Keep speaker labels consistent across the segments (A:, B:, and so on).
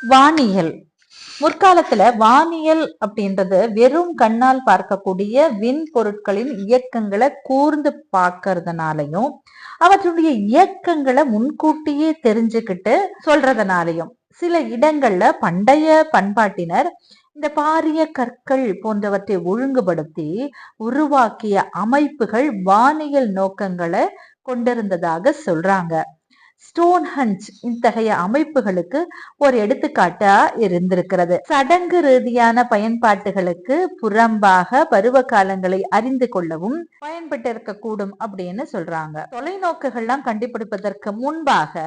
A: வானியல். முற்காலத்துல வானியல் அப்படின்றது வெறும் கண்ணால் பார்க்கக்கூடிய விண் பொருட்களின் இயக்கங்களை கூர்ந்து பார்க்கறதுனாலையும் அவற்றுடைய இயக்கங்களை முன்கூட்டியே தெரிஞ்சுக்கிட்டு சொல்றதுனாலையும் சில இடங்கள்ல பண்டைய பண்பாட்டினர் இந்த பாரிய கற்கள் போன்றவற்றை ஒழுங்குபடுத்தி உருவாக்கிய அமைப்புகள் வானியல் நோக்கங்களை கொண்டிருந்ததாக சொல்றாங்க. ஸ்டோன்ஹஞ்ச் இத்தகைய அமைப்புகளுக்கு ஒரு எடுத்துக்காட்டா இருந்திருக்கிறது. சடங்கு ரீதியான பயன்பாட்டுகளுக்கு புறம்பாக பருவ காலங்களை அறிந்து கொள்ளவும் பயன்பட்டு இருக்கக்கூடும் அப்படின்னு சொல்றாங்க. தொலைநோக்குகள்லாம் கண்டுபிடிப்பதற்கு முன்பாக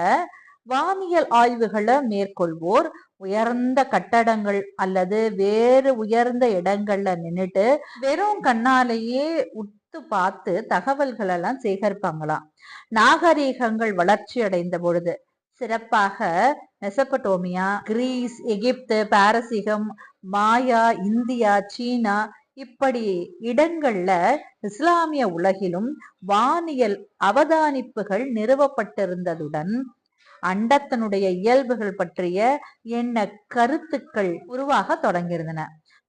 A: வானியல் ஆய்வுகளை மேற்கொள்வோர் உயர்ந்த கட்டடங்கள் அல்லது வேறு உயர்ந்த இடங்கள்ல நின்னுட்டு வெறும் கண்ணாலேயே பார்த்து தகவல்கள் எல்லாம் சேகரிப்பாங்களாம். நாகரீகங்கள் வளர்ச்சி அடைந்த பொழுது சிறப்பாக மெசபடோமியா, கிரீஸ், எகிப்து, பாரசீகம், மாயா, இந்தியா, சீனா இப்படி இடங்கள்ல இஸ்லாமிய உலகிலும் வானியல் அவதானிப்புகள் நிறுவப்பட்டிருந்ததுடன் அண்டத்தினுடைய இயல்புகள் பற்றிய எண்ண கருத்துக்கள் உருவாக தொடங்கியிருந்தன.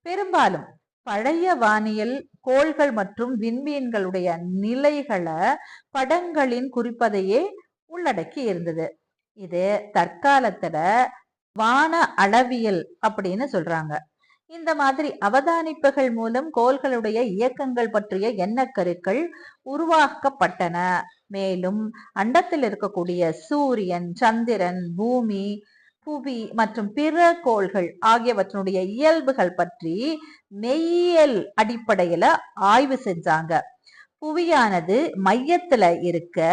A: பெரும்பாலும் பழைய வானியல் கோள்கள் மற்றும் விண்மீன்களுடைய நிலைகளை படங்களின் குறிப்பதையே உள்ளடக்கி இருந்தது. இது தற்காலத்துல வான அளவியல் அப்படின்னு சொல்றாங்க. இந்த மாதிரி அவதானிப்புகள் மூலம் கோள்களுடைய இயக்கங்கள் பற்றிய எண்ணக்கருக்கள் உருவாக்கப்பட்டன. மேலும் அண்டத்தில் இருக்கக்கூடிய சூரியன், சந்திரன், பூமி, புவி மற்றும் பிற கோள்கள் ஆகியவற்றினுடைய இயல்புகள் பற்றி மெய்யியல் அடிப்படையில ஆய்வு செஞ்சாங்க. புவியானது மையத்துல இருக்க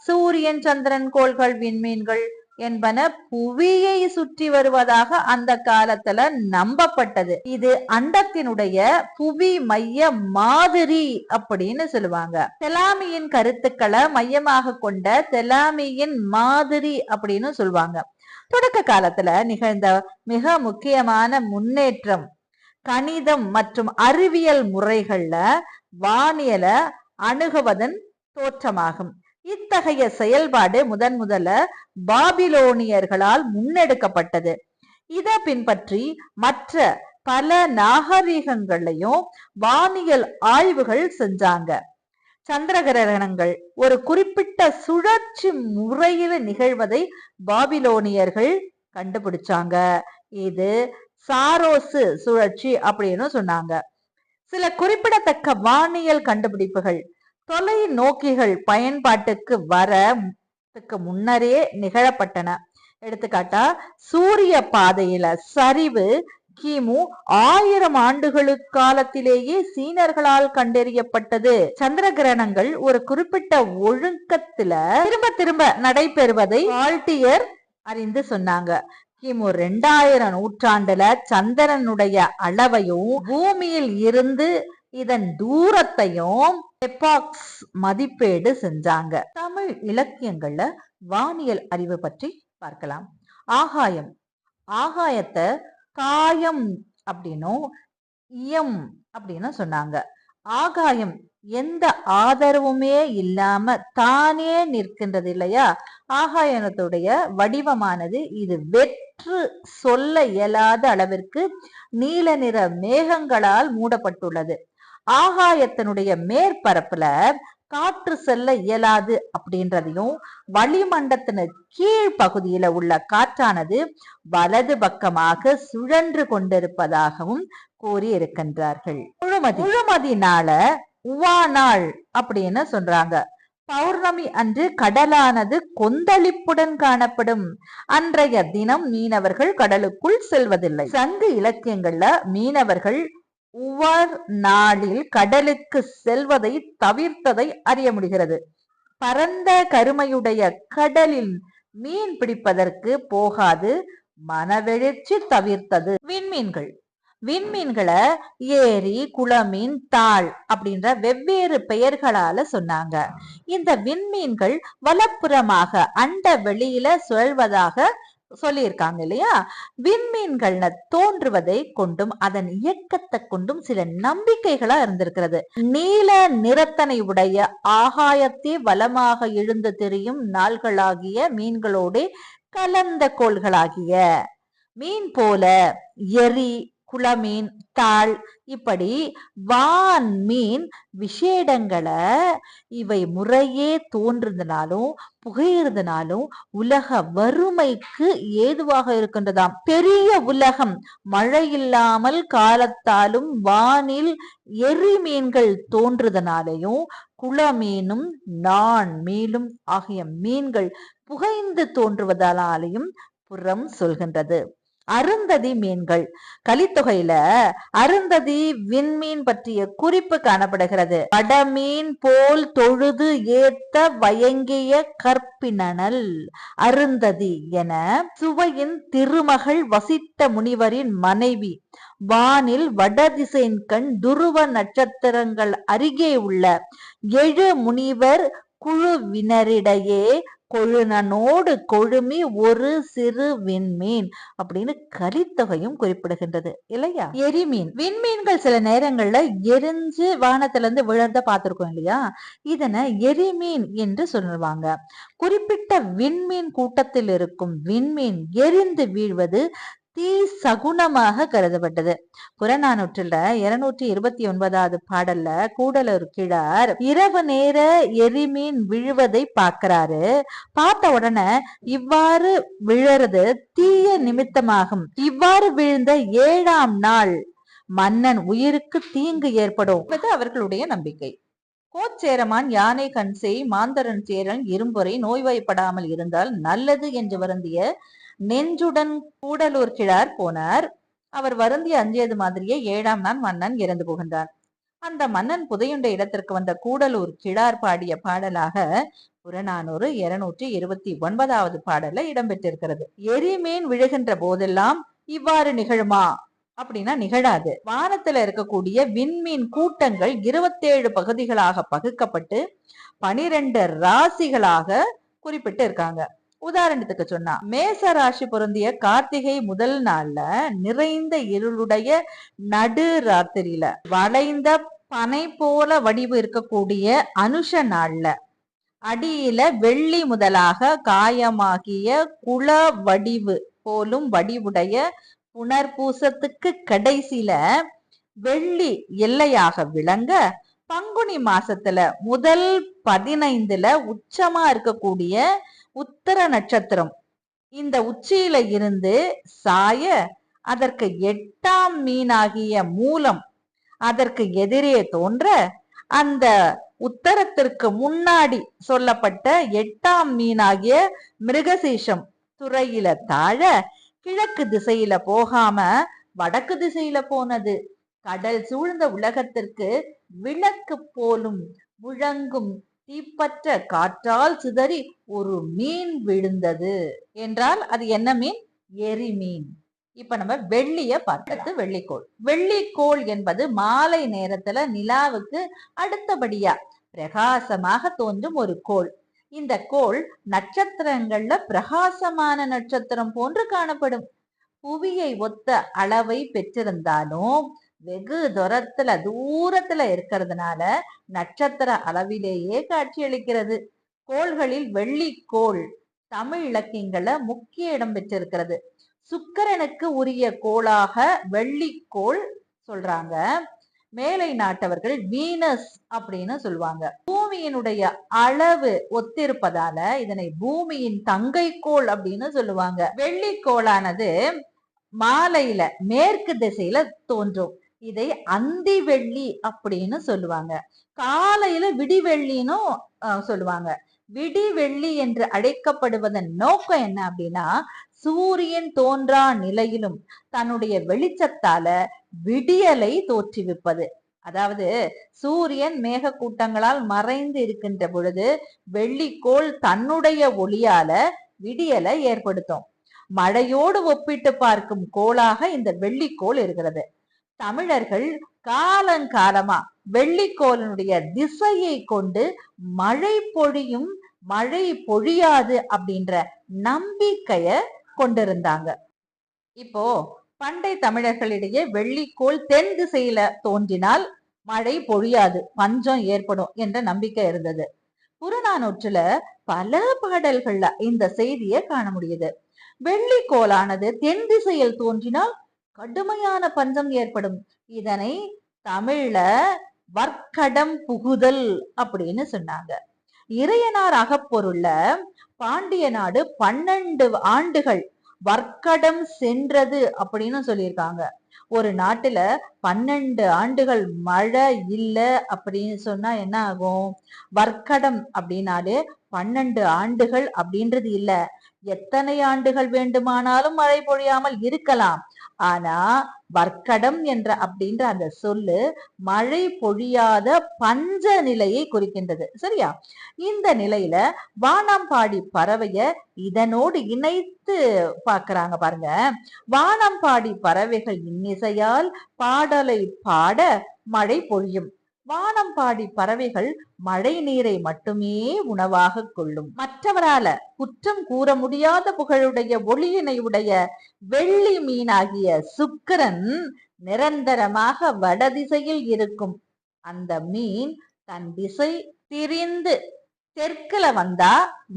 A: சூரியன், சந்திரன், கோள்கள், விண்மீன்கள் என்பன புவியை சுற்றி வருவதாக அந்த காலத்துல நம்பப்பட்டது. இது அண்டத்தினுடைய புவி மைய மாதிரி அப்படின்னு சொல்லுவாங்க. தெலாமியின் கருத்துக்களை மையமாக கொண்ட தெலாமியின் மாதிரி அப்படின்னு சொல்லுவாங்க. தொடக்க காலத்துல நிகழ்ந்த மிக முக்கியமான முன்னேற்றம் கணிதம் மற்றும் அறிவியல் முறைகள்ல வானியல அணுகுவதன் தோற்றமாகும். இத்தகைய செயல்பாடு முதல்ல பாபிலோனியர்களால் முன்னெடுக்கப்பட்டது. இதை பின்பற்றி மற்ற பல நாகரீகங்களையும் வானியல் ஆய்வுகள் செஞ்சாங்க. சந்திர கிரகணங்கள் ஒரு குறிப்பிட்ட சுழற்சி முறையில நிகழ்வதை பாபிலோனியர்கள் கண்டுபிடிச்சாங்க. இது சாரோசு சுழற்சி அப்படின்னு சொன்னாங்க. சில குறிப்பிடத்தக்க வானியல் கண்டுபிடிப்புகள் தொலைநோக்கிகள் பயன்பாட்டுக்கு வரத்துக்கு முன்னரே நிகழப்பட்டன. எடுத்துக்காட்டா சூரிய பாதையில சரிவு கிமு 1000 ஆண்டுகளுக்கு காலத்திலேயே சீனர்களால் கண்டறியப்பட்டது. சந்திர கிரகணங்கள் ஒரு குறிப்பிட்ட ஒழுக்கத்துல திரும்ப நடைபெறுவதை ஆல்டியர் அறிந்து சொன்னாங்க. கிமு 2000 நூற்றாண்டுல சந்திரனுடைய அளவையும் பூமியில் இருந்து இதன் தூரத்தையும் மதிப்பீடு செஞ்சாங்க. தமிழ் இலக்கியங்கள்ல வானியல் அறிவு பற்றி பார்க்கலாம். ஆகாயம், ஆகாயத்தை காயம் அப்படின்னும் இயம் அப்படின்னு சொன்னாங்க. ஆகாயம் எந்த ஆதரவுமே இல்லாம தானே நிற்கின்றது இல்லையா? ஆகாயத்துடைய வடிவமானது இது வெற்று சொல்ல இயலாத அளவிற்கு நீல நிற மேகங்களால் மூடப்பட்டுள்ளது. ஆகாயத்தினுடைய மேற்பரப்புல காற்று செல்ல இயலாது அப்படின்றதையும் வளிமண்டத்தின் கீழ் பகுதியில உள்ள காற்றானது வலது பக்கமாக சுழன்று கொண்டிருப்பதாகவும் கூறி இருக்கின்றார்கள். முழுமதி நாள உவா நாள் அப்படின்னு சொல்றாங்க. பௌர்ணமி அன்று கடலானது கொந்தளிப்புடன் காணப்படும். அன்றைய தினம் மீனவர்கள் கடலுக்குள் செல்வதில்லை. சங்க இலக்கியங்கள்ல மீனவர்கள் உவர் நாளில் கடலுக்கு செல்வதை தவிர்த்ததை அறிய முடிகிறது. பரந்த கருமையுடைய கடலில் மீன் பிடிப்பதற்கு போகாது மனவெழுச்சி தவிர்த்தது. விண்மீன்களை ஏரி, குளமீன், தாள் அப்படின்ற வெவ்வேறு பெயர்களால சொன்னாங்க. இந்த விண்மீன்கள் வலப்புறமாக அண்ட வெளியில சுழல்வதாக சொல்லியிருக்காங்க இல்லையா? விண்மீன்கள் தோன்றுவதை கொண்டும் அதன் இயக்கத்தை கொண்டும் சில நம்பிக்கைகளா இருந்திருக்கிறது. நீல நிறத்தனை உடைய ஆகாயத்தை வலமாக எழுந்து தெரியும் நாள்களாகிய மீன்களோடு கலந்த கோள்களாகிய மீன் போல, எரி, குளமீன், தாள், இப்படி வான் மீன் விஷேடங்களை இவை முறையே தோன்றுறதுனாலும் புகையிறதுனாலும் உலக வறுமைக்கு ஏதுவாக இருக்கின்றதாம். பெரிய உலகம் மழை இல்லாமல் காலத்தாலும் வானில் எரி மீன்கள் தோன்றுதனாலையும் குளமீனும் நான் மீனும் ஆகிய மீன்கள் புகைந்து தோன்றுவதாலையும் புறம் சொல்கின்றது. அருந்ததி மீன்கள் கலித்தொகையில அருந்ததி விண்மீன் பற்றிய குறிப்பு காணப்படுகிறது. வடமீன் போல் தொழுது ஏத்த வயங்கிய கற்பினல் அருந்ததி என சுவையின் திருமகள் வசிட்ட முனிவரின் மனைவி வானில் வடதிசையின் கண் துருவ நட்சத்திரங்கள் அருகே உள்ள எழு முனிவர் குழுவினரிடையே கொழுனனோடு கொழுமி ஒரு சிறு விண்மீன் அப்படின்னு கலித்தொகையும் குறிப்பிடுகின்றது இல்லையா. எரிமீன் விண்மீன்கள் சில நேரங்கள்ல எரிஞ்சு வானத்துல இருந்து விழுந்த பார்த்திருக்கோம் இல்லையா. இதனை எரிமீன் என்று சொல்லுவாங்க. குறிப்பிட்ட விண்மீன் கூட்டத்தில் இருக்கும் விண்மீன் எரிந்து வீழ்வது தீ சகுனமாக கருதப்பட்டது. புறநானூற்றுல 229வது பாடல்ல கூடலூர் கிழார் இரவு நேர எரிமீன் விழுவதை பார்க்கிறாரு. பார்த்த உடனே இவ்வாறு விழறது தீய நிமித்தமாகும். இவ்வாறு விழுந்த 7ஆம் நாள் மன்னன் உயிருக்கு தீங்கு ஏற்படும் என்பது அவர்களுடைய நம்பிக்கை. கோச்சேரமான் யானை கண்செய் மாந்தரன் சேரன் இரும்பொறை நோய்வாய்ப்படாமல் இருந்தால் நல்லது என்று வருந்திய நெஞ்சுடன் கூடலூர் கிழார் போனார். அவர் வருந்திய அஞ்சியது மாதிரியே 7ஆம் நாள் மன்னன் இறந்து போகின்றார். அந்த மன்னன் புதையுண்ட இடத்திற்கு வந்த கூடலூர் கிழார் பாடிய பாடலாக புறநானூறு 229வது பாடல்ல இடம்பெற்றிருக்கிறது. எரிமீன் விழுகின்ற போதெல்லாம் இவ்வாறு நிகழுமா அப்படின்னா நிகழாது. வானத்துல இருக்கக்கூடிய விண்மீன் கூட்டங்கள் 27 பகுதிகளாக பகுக்கப்பட்டு 12 ராசிகளாக குறிப்பிட்டு இருக்காங்க. உதாரணத்துக்கு சொன்னா மேச ராசி பொருந்திய கார்த்திகை முதல் நாள்ல நிறைந்த இருளுடைய நடு ராத்திரியில வளைந்த பனை போல வடிவு இருக்கக்கூடிய அனுஷ நாள்ல அடியில வெள்ளி முதலாக காயமாகிய குல வடிவு போலும் வடிவுடைய புனர்பூசத்துக்கு கடைசியில வெள்ளி எல்லையாக விளங்க பங்குனி மாசத்துல முதல் 15ல உச்சமா இருக்கக்கூடிய உத்தர நட்சத்திரம் இந்த உச்சியில இருந்து சாய அதற்கு 8ஆம் மீனாகிய மூலம் அதற்கு எதிரே தோன்ற அந்த உத்தரத்திற்கு முன்னாடி சொல்லப்பட்ட 8ஆம் மீனாகிய மிருகசீஷம் துறையில தாழ கிழக்கு திசையில போகாம வடக்கு திசையில போனது. கடல் சூழ்ந்த உலகத்திற்கு விளக்கு போலும் முழங்கும் தீப்பற்ற காற்றால் சிதறி ஒரு மீன் விழுந்தது என்றால் அது என்ன மீன்? எரி மீன். இப்ப நம்ம வெள்ளிய பார்க்கிறது வெள்ளிக்கோள். வெள்ளிக்கோள் என்பது மாலை நேரத்துல நிலாவுக்கு அடுத்தபடியா பிரகாசமாக தோன்றும் ஒரு கோள். இந்த கோள் நட்சத்திரங்கள்ல பிரகாசமான நட்சத்திரம் போன்று காணப்படும். புவியை ஒத்த அளவை பெற்றிருந்தாலும் வெகு தூரத்துல இருக்கிறதுனால நட்சத்திர அளவிலேயே காட்சியளிக்கிறது. கோள்களில் வெள்ளிக்கோள் தமிழ் இலக்கியங்கள்ல முக்கிய இடம் பெற்றிருக்கிறது. சுக்கிரனுக்கு உரிய கோளாக வெள்ளிக்கோள் சொல்றாங்க. மேலை நாட்டவர்கள் வீனஸ் அப்படின்னு சொல்லுவாங்க. பூமியினுடைய அளவு ஒத்திருப்பதால இதனை பூமியின் தங்கைக்கோள் அப்படின்னு சொல்லுவாங்க. வெள்ளிக்கோளானது மாலையில மேற்கு திசையில தோன்றும். இதை அந்தி வெள்ளி அப்படின்னு சொல்லுவாங்க. காலையில விடிவெள்ளின்னு சொல்லுவாங்க. விடிவெள்ளி என்று அழைக்கப்படுவதன் நோக்கம் என்ன அப்படின்னா சூரியன் தோன்றா நிலையிலும் தன்னுடைய வெளிச்சத்தால விடியலை தோற்றுவிப்பது. அதாவது சூரியன் மேக கூட்டங்களால் மறைந்து இருக்கின்ற பொழுது வெள்ளிக்கோள் தன்னுடைய ஒளியால விடியலை ஏற்படுத்தும். மழையோடு ஒப்பிட்டு பார்க்கும் கோளாக இந்த வெள்ளிக்கோள் இருக்கிறது. தமிழர்கள் காலங்காலமா வெள்ளிக்கோளினுடைய திசையை கொண்டு மழை பொழியும் மழை பொழியாது அப்படின்ற நம்பிக்கைய கொண்டிருந்தாங்க. இப்போ பண்டை தமிழர்களிடையே வெள்ளிக்கோள் தென் திசையில தோன்றினால் மழை பொழியாது, பஞ்சம் ஏற்படும் என்ற நம்பிக்கை இருந்தது. புறநானூற்றுல பல பாடல்கள்ல இந்த செய்தியை காண முடியுது. வெள்ளிக்கோளானது தென் திசையில் தோன்றினால் கடுமையான பஞ்சம் ஏற்படும். இதனை தமிழ்ல வர்க்கடம் புகுதல் அப்படின்னு சொன்னாங்க. இறையனார் அகப்பொருள்ல பாண்டிய நாடு 12 ஆண்டுகள் வர்க்கடம் சென்றது அப்படின்னு சொல்லியிருக்காங்க. ஒரு நாட்டுல 12 ஆண்டுகள் மழை இல்ல அப்படின்னு சொன்னா என்ன ஆகும்? வர்க்கடம் அப்படின்னாலே 12 ஆண்டுகள் அப்படின்றது இல்ல, எத்தனை ஆண்டுகள் வேண்டுமானாலும் மழை பொழியாமல் இருக்கலாம். ஆனா வர்க்கடம் அப்படின்ற அந்த சொல்லு மழை பொழியாத பஞ்ச நிலையை குறிக்கின்றது. சரியா? இந்த நிலையில வானம்பாடி பறவைய இதனோடு இணைத்து பாக்குறாங்க பாருங்க. வானம்பாடி பறவைகள் இன்னிசையால் பாடலை பாட மழை பொழியும். வானம்பாடி பறவைகள் மழை நீரை மட்டுமே உணவாக கொள்ளும். மற்றவரால குற்றம் கூற முடியாத புகழுடைய ஒளியினை உடைய வெள்ளி மீனாகிய சுக்கிரன் நிரந்தரமாக வடதிசையில் இருக்கும். அந்த மீன் தன் திசை திரிந்து தெற்குல வந்தா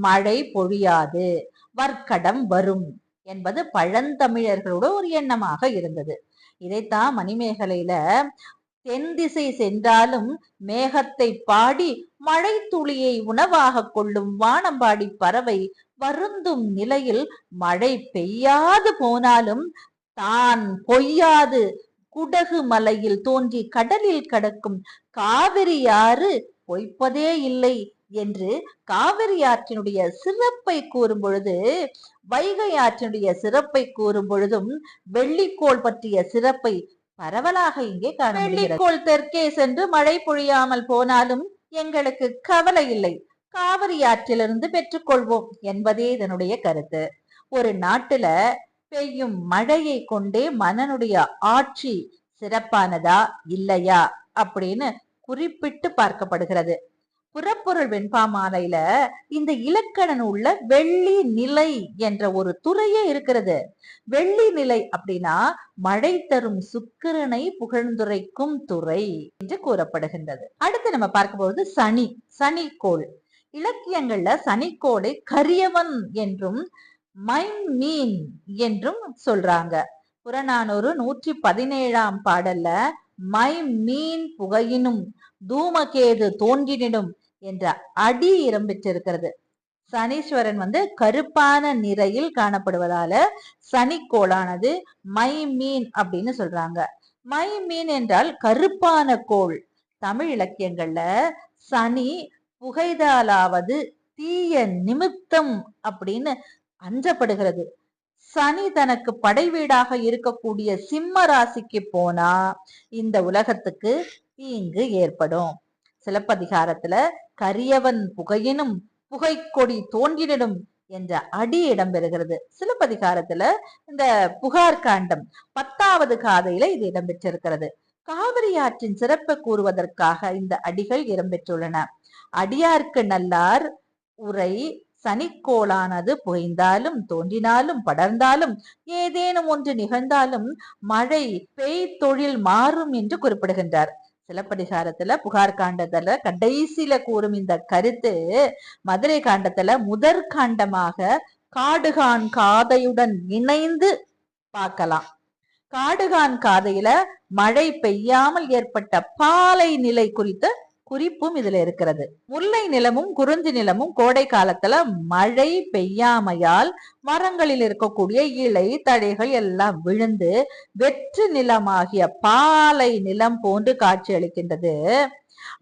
A: மழை பொழியாது, வர்க்கடம் வரும் என்பது பழந்தமிழர்களோட ஒரு எண்ணமாக இருந்தது. இதைத்தான் மணிமேகலையில தென் திசை சென்றாலும் மேகத்தை பாடி மழை துளியை உணவாக கொள்ளும் வானம்பாடி பறவை வருந்தும் நிலையில் மழை பெய்யாது போனாலும் தான் பொய்யாது குடகு மலையில் தோன்றி கடலில் கடக்கும் காவிரி ஆறு பொய்ப்பதே இல்லை என்று காவிரி ஆற்றினுடைய சிறப்பை கூறும் பொழுது, வைகை ஆற்றினுடைய சிறப்பை கூறும் பொழுதும் வெள்ளிக்கோள் பற்றிய சிறப்பை பரவலாக இங்கே காண வெள்ளிக்கோள் தெற்கே சென்று மழை பொழியாமல் போனாலும் எங்களுக்கு கவலை இல்லை, காவிரி ஆற்றிலிருந்து பெற்றுக்கொள்வோம் என்பதே இதனுடைய கருத்து. ஒரு நாட்டுல பெய்யும் மழையை கொண்டே மன்னனுடைய ஆட்சி சிறப்பானதா இல்லையா அப்படின்னு குறிப்பிட்டு பார்க்கப்படுகிறது. புறப்பொருள் வெண்பாமாலையில இந்த இலக்கண நூல்ல வெள்ளி நிலை என்ற ஒரு துறையே இருக்கிறது. வெள்ளி நிலை அப்படின்னா மழை தரும் சுக்கிரனை புகழ்ந்துரைக்கும் துறை என்று கூறப்படுகின்றது. அடுத்து நம்ம பார்க்கும்போது சனிக்கோள். இலக்கியங்கள்ல சனிக்கோளை கரியவன் என்றும் மைமீன் என்றும் சொல்றாங்க. புறநானூறு 117 பாடல்ல மைமீன் புகையினும் தூமகேது தோன்றினும் என்ற அடி இடம்பெற்றிருக்கிறது. சனீஸ்வரன் கருப்பான நிறையில் காணப்படுவதால சனிக்கோளானது மைமீன் அப்படின்னு சொல்றாங்க. மைமீன் என்றால் கருப்பான கோள். தமிழ் இலக்கியங்கள்ல சனி புகைதாலாவது தீய நிமித்தம் அப்படின்னு அஞ்சப்படுகிறது. சனி தனக்கு படை வீடாக இருக்கக்கூடிய சிம்ம ராசிக்கு போனா இந்த உலகத்துக்கு தீங்கு ஏற்படும். சிலப்பதிகாரத்துல கரியவன் புகையினும் புகைக்கொடி தோன்றினும் என்ற அடி இடம்பெறுகிறது. சிலப்பதிகாரத்துல இந்த புகார் காண்டம் 10வது காதையில இது இடம்பெற்றிருக்கிறது. காவிரி ஆற்றின் சிறப்பை கூறுவதற்காக இந்த அடிகள் இடம்பெற்றுள்ளன. அடியார்க்கு நல்லார் உரை சனிக்கோளானது புகைந்தாலும் தோன்றினாலும் படர்ந்தாலும் ஏதேனும் ஒன்று நிகழ்ந்தாலும் மழை தொழில் மாறும் என்று குறிப்பிடுகின்றார். சிலப்பதிகாரத்துல புகார் காண்டத்துல கடைசியில கூறும் இந்த கருத்து மதுரை காண்டத்துல முதற் காண்டமாக காடுகான் காதையுடன் இணைந்து பார்க்கலாம். காடுகான் காதையில மழை பெய்யாமல் ஏற்பட்ட பாலை நிலை குறித்த குறிப்பும் இதுல இருக்கிறது. முல்லை நிலமும் குறிஞ்சி நிலமும் கோடை காலத்துல மழை பெய்யாமையால் மரங்களில் இருக்கக்கூடிய இலை தழைகள் எல்லாம் விழுந்து வெற்று நிலமாகிய பாலை நிலம் போன்று காட்சி அளிக்கின்றது.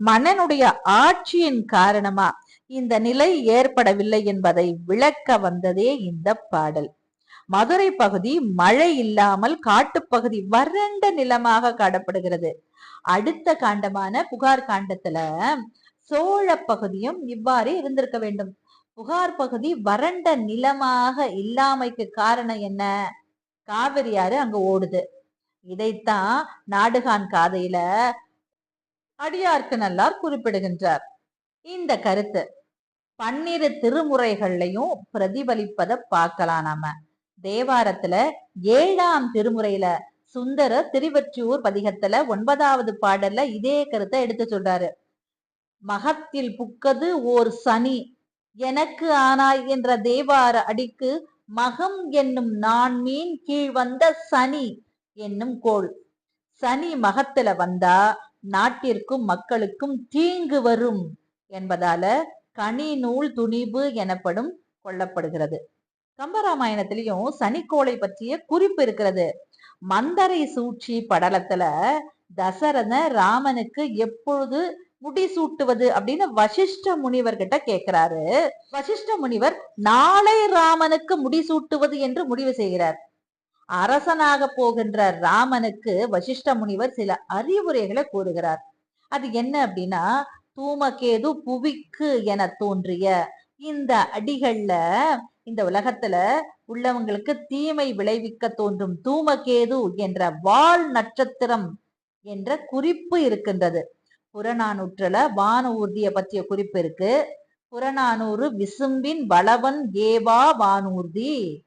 A: மன்னனுடைய ஆட்சியின் காரணமா இந்த நிலை ஏற்படவில்லை என்பதை விளக்க வந்ததே இந்த பாடல். மதுரை பகுதி மழை இல்லாமல் காட்டுப்பகுதி வறண்ட நிலமாக காணப்படுகிறது. அடுத்த காண்டமான புகார் காண்டத்துல சோழ பகுதியும் இவ்வாறு இருந்திருக்க வேண்டும். புகார் பகுதி வறண்ட நிலமாக இல்லாமைக்கு காரணம் என்ன? காவிரி ஆறு அங்க ஓடுது. இதைத்தான் நாடுகான் காதையில அடியார்க்கு நல்லார் குறிப்பிடுகின்றார். இந்த கருத்து 12 திருமுறைகள்லையும் பிரதிபலிப்பதை பார்க்கலாம். நாம தேவாரத்துல 7ஆம் திருமுறையில சுந்தர திருவற்றியூர் பதிகத்துல 9வது பாடல்ல இதே கருத்தை எடுத்து சொல்றாரு. மகத்தில் புக்கது ஓர் சனி எனக்கு ஆனாய் என்ற தேவார அடிக்கு மகம் என்னும் நான்மீன் கீழ் வந்த சனி என்னும் கோள். சனி மகத்துல வந்தா நாட்டிற்கும் மக்களுக்கும் தீங்கு வரும் என்பதால கனி நூல் துணிவு எனப்படும் கொள்ளப்படுகிறது. கம்பராமாயணத்திலையும் சனிக்கோளை பற்றிய குறிப்பு இருக்கிறது. மந்தரை சூழ்ச்சி படலத்துல தசரத ராமனுக்கு எப்பொழுது முடிசூட்டுவது அப்படின்னு வசிஷ்ட முனிவர் கிட்ட கேட்கிறாரு. வசிஷ்ட முனிவர் நாளை ராமனுக்கு முடிசூட்டுவது என்று முடிவு செய்கிறார். அரசனாக போகின்ற ராமனுக்கு வசிஷ்ட முனிவர் சில அறிவுரைகளை கூறுகிறார். அது என்ன அப்படின்னா, தூமகேது புவிக்கு என தோன்றிய இந்த அடிகள்ல இந்த உலகத்துல உள்ளவங்களுக்கு தீமை விளைவிக்க தோன்றும் தூமகேது என்ற வால் நட்சத்திரம் என்ற குறிப்பு இருக்கின்றது. புறநானூற்றுல வான ஊர்திய பற்றிய குறிப்பு இருக்கு. புறநானூறு விசும்பின் வளவன் ஏவா வானூர்தி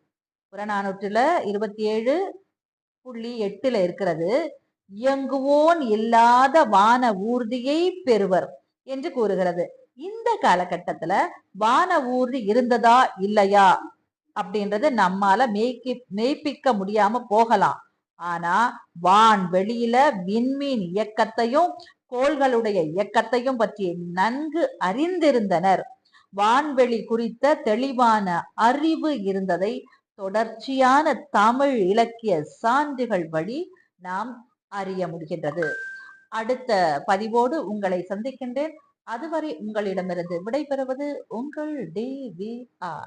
A: புறநானூற்றுல 27.8 இருக்கிறது. இயங்குவோன் இல்லாத வான ஊர்தியை பெறுவர் என்று கூறுகிறது. இந்த காலகட்டத்துல வான ஊர்தி இருந்ததா இல்லையா அப்படின்றது நம்மால மெய்ப்பிக்க முடியாம போகலாம். ஆனா வான் வெளியில விண்மீன் இயக்கத்தையும் கோள்களுடைய இயக்கத்தையும் பற்றி நன்கு அறிந்திருந்தனர். வான்வெளி குறித்த தெளிவான அறிவு இருந்ததை தொடர்ச்சியான தமிழ் இலக்கிய சான்றுகள் வழி நாம் அறிய முடிகின்றது. அடுத்த பதிவோடு உங்களை சந்திக்கின்றேன். அதுவரை உங்களிடமிருந்து விடைபெறுவது உங்கள் DVR.